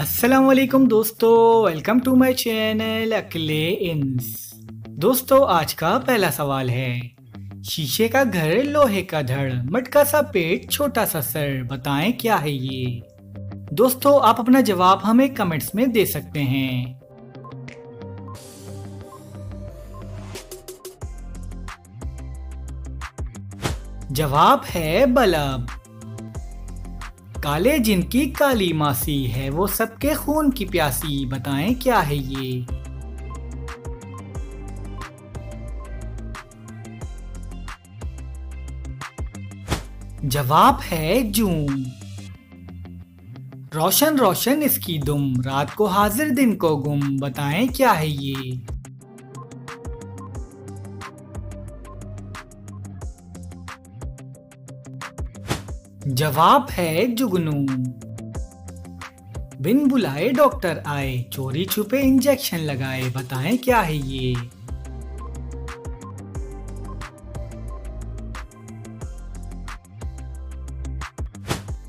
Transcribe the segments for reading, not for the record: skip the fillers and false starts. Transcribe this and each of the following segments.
अस्सलाम वालेकुम दोस्तों, वेलकम टू माय चैनल अकेले इंस। दोस्तों, आज का पहला सवाल है, शीशे का घर, लोहे का धड़, मटका सा पेट, छोटा सा सर, बताएं क्या है ये। दोस्तों, आप अपना जवाब हमें कमेंट्स में दे सकते हैं। जवाब है बल्ब। काले जिनकी काली मासी है, वो सबके खून की प्यासी, बताएं क्या है ये। जवाब है जून। रोशन रोशन इसकी दुम, रात को हाजिर दिन को गुम, बताएं क्या है ये। जवाब है जुगनू। बिन बुलाए डॉक्टर आए, चोरी छुपे इंजेक्शन लगाए, बताएं क्या है ये।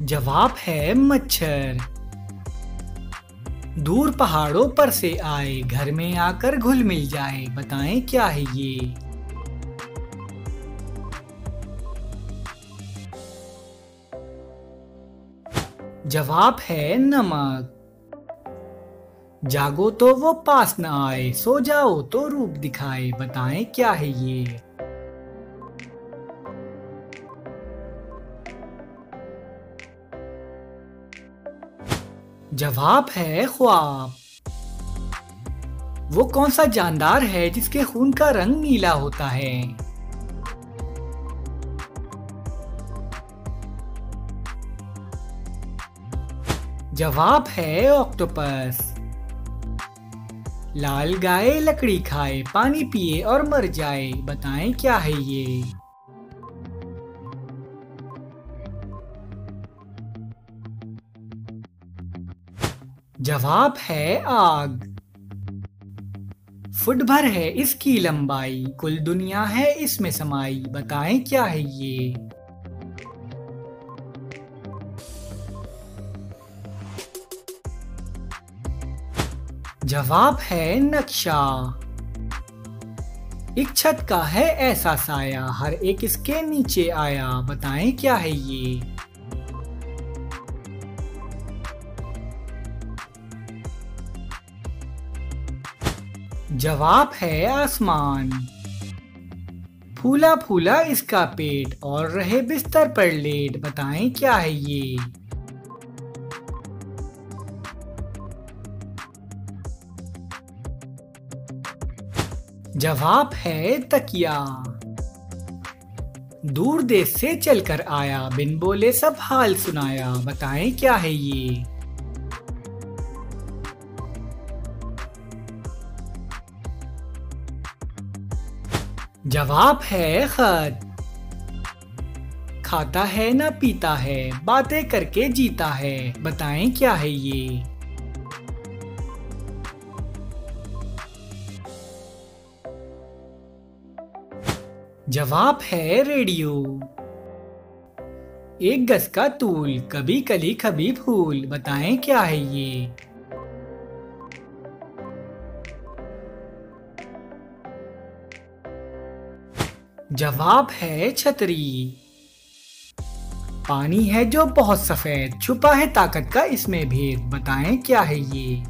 जवाब है मच्छर। दूर पहाड़ों पर से आए, घर में आकर घुल मिल जाए, बताएं क्या है ये। जवाब है नमक। जागो तो वो पास न आए, सो जाओ तो रूप दिखाए, बताएं क्या है ये। जवाब है ख्वाब। वो कौन सा जानदार है जिसके खून का रंग नीला होता है। जवाब है ऑक्टोपस। लाल गाय लकड़ी खाए, पानी पिए और मर जाए, बताएं क्या है ये। जवाब है आग। फुट भर है इसकी लंबाई, कुल दुनिया है इसमें समाई, बताएं क्या है ये। जवाब है नक्शा। एक छत का है ऐसा साया, हर एक इसके नीचे आया, बताएं क्या है ये। जवाब है आसमान। फूला फूला इसका पेट, और रहे बिस्तर पर लेट, बताएं क्या है ये। जवाब है तकिया। दूर देश से चलकर आया, बिन बोले सब हाल सुनाया, बताएं क्या है ये। जवाब है खत। खाता है ना पीता है, बातें करके जीता है, बताएं क्या है ये। जवाब है रेडियो। एक गज का तूल, कभी कली कभी फूल, बताएं क्या है ये। जवाब है छतरी। पानी है जो बहुत सफेद, छुपा है ताकत का इसमें भेद, बताएं क्या है ये।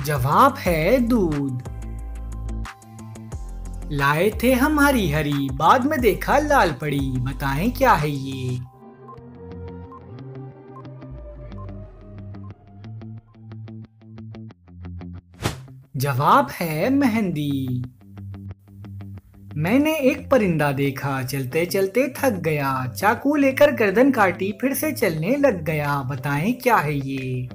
जवाब है दूध। लाए थे हम हरी हरी, बाद में देखा लाल पड़ी, बताएं क्या है ये। जवाब है मेहंदी। मैंने एक परिंदा देखा, चलते चलते थक गया, चाकू लेकर गर्दन काटी, फिर से चलने लग गया, बताएं क्या है ये।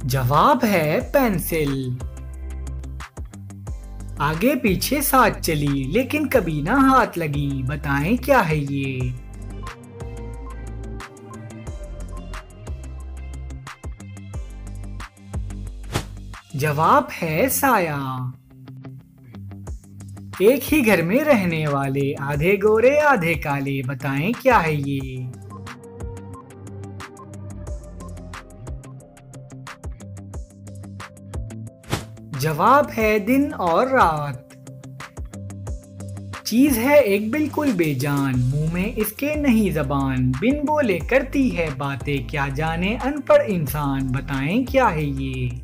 जवाब है पेंसिल। आगे पीछे साथ चली, लेकिन कभी ना हाथ लगी, बताएं क्या है ये। जवाब है साया। एक ही घर में रहने वाले आधे गोरे आधे काले, बताएं क्या है ये? जवाब है दिन और रात। चीज है एक बिल्कुल बेजान, मुंह में इसके नहीं जबान, बिन बोले करती है बातें, क्या जाने अनपढ़ इंसान, बताएं क्या है ये?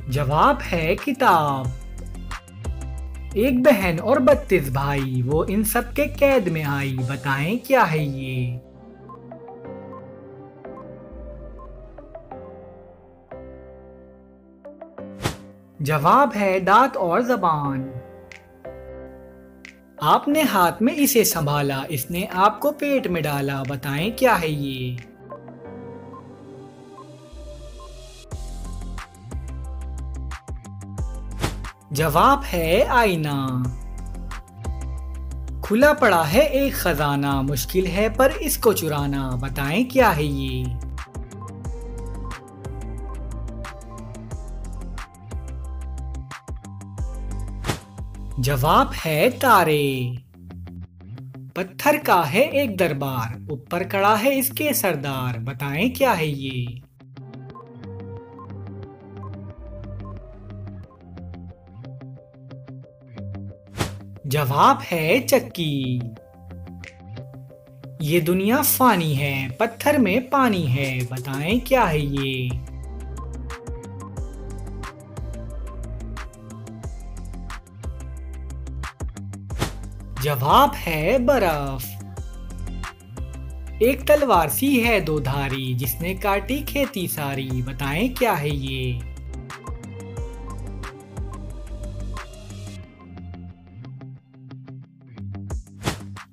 जवाब है किताब। एक बहन और 32 भाई, वो इन सब के कैद में आई, बताएं क्या है ये? जवाब है दांत और जबान। आपने हाथ में इसे संभाला, इसने आपको पेट में डाला, बताएं क्या है ये? जवाब है आईना। खुला पड़ा है एक खजाना, मुश्किल है पर इसको चुराना, बताएं क्या है ये? जवाब है तारे। पत्थर का है एक दरबार, ऊपर खड़ा है इसके सरदार, बताएं क्या है ये? जवाब है चक्की। ये दुनिया फानी है, पत्थर में पानी है, बताएं क्या है ये? जवाब है बर्फ। एक तलवार सी है दो धारी, जिसने काटी खेती सारी, बताएं क्या है ये?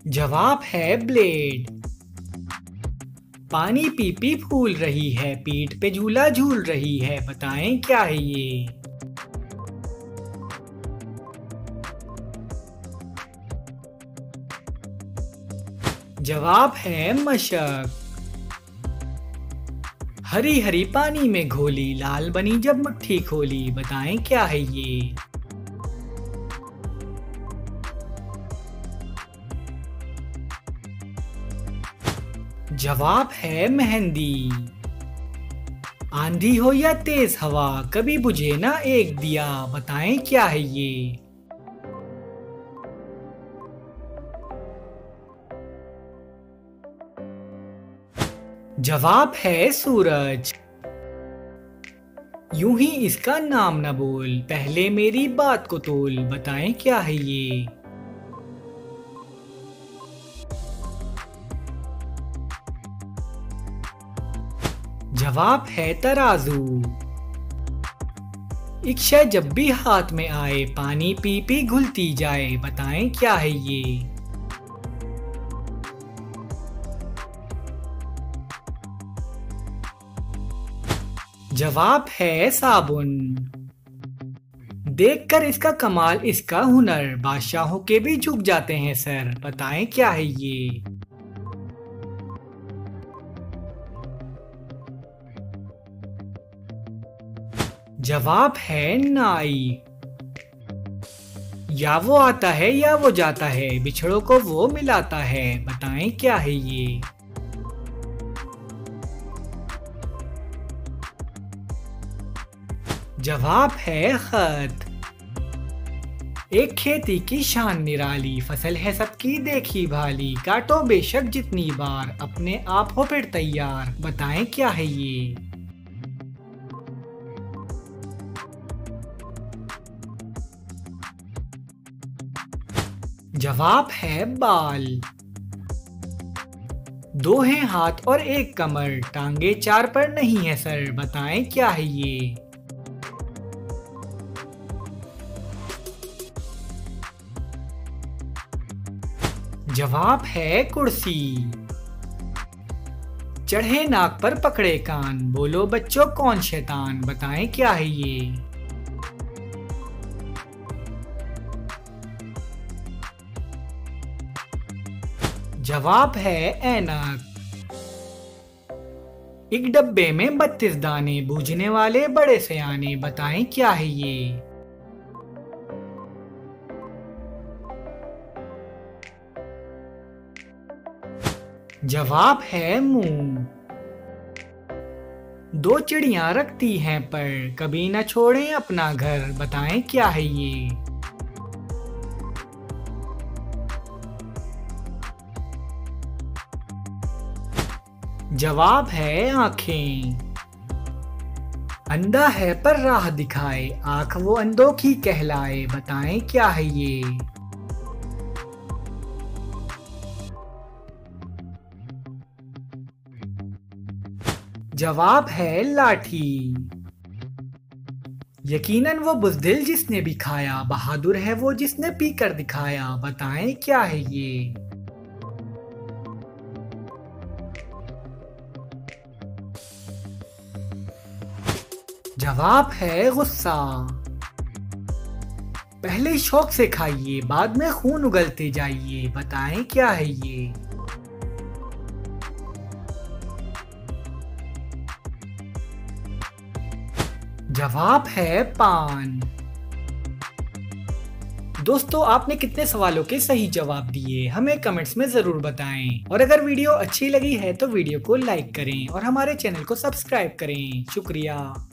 जवाब है ब्लेड। पानी पी पी फूल रही है, पीठ पे झूला झूल रही है, बताएं क्या है ये? जवाब है मशक। हरी हरी पानी में घोली, लाल बनी जब मुट्ठी खोली, बताएं क्या है ये? जवाब है मेहंदी। आंधी हो या तेज हवा, कभी बुझे ना एक दिया, बताएं क्या है ये? जवाब है सूरज। यूं ही इसका नाम न बोल, पहले मेरी बात को तोल, बताएं क्या है ये? जवाब है तराजू। एक शय जब भी हाथ में आए, पानी पी पी घुलती जाए, बताएं क्या है ये? जवाब है साबुन। देखकर इसका कमाल इसका हुनर, बादशाहों के भी झुक जाते हैं सर, बताएं क्या है ये? जवाब है नाई। या वो आता है या वो जाता है, बिछड़ों को वो मिलाता है, बताएं क्या है ये? जवाब है खत। एक खेती की शान निराली, फसल है सबकी देखी भाली, काटो बेशक जितनी बार, अपने आप हो फिर तैयार, बताएं क्या है ये? जवाब है बाल। दो हैं हाथ और एक कमर, टांगे चार पर नहीं है सर, बताएं क्या है ये? जवाब है कुर्सी। चढ़े नाक पर पकड़े कान, बोलो बच्चों कौन शैतान, बताएं क्या है ये? जवाब है ऐनक। एक डब्बे में 32 दाने, बूझने वाले बड़े सयाने, बताएं क्या है ये? जवाब है मुंह। दो चिड़ियां रखती हैं पर, कभी न छोड़ें अपना घर, बताएं क्या है ये? जवाब है आंखें। अंधा है पर राह दिखाए, आंख वो अंधों की कहलाए, बताएं क्या है ये? जवाब है लाठी। यकीनन वो बुज़दिल जिसने भी खाया, बहादुर है वो जिसने पी कर दिखाया, बताएं क्या है ये? जवाब है गुस्सा। पहले शौक से खाइए, बाद में खून उगलते जाइए, बताएं क्या है ये? जवाब है पान। दोस्तों, आपने कितने सवालों के सही जवाब दिए हमें कमेंट्स में जरूर बताएं। और अगर वीडियो अच्छी लगी है तो वीडियो को लाइक करें और हमारे चैनल को सब्सक्राइब करें। शुक्रिया।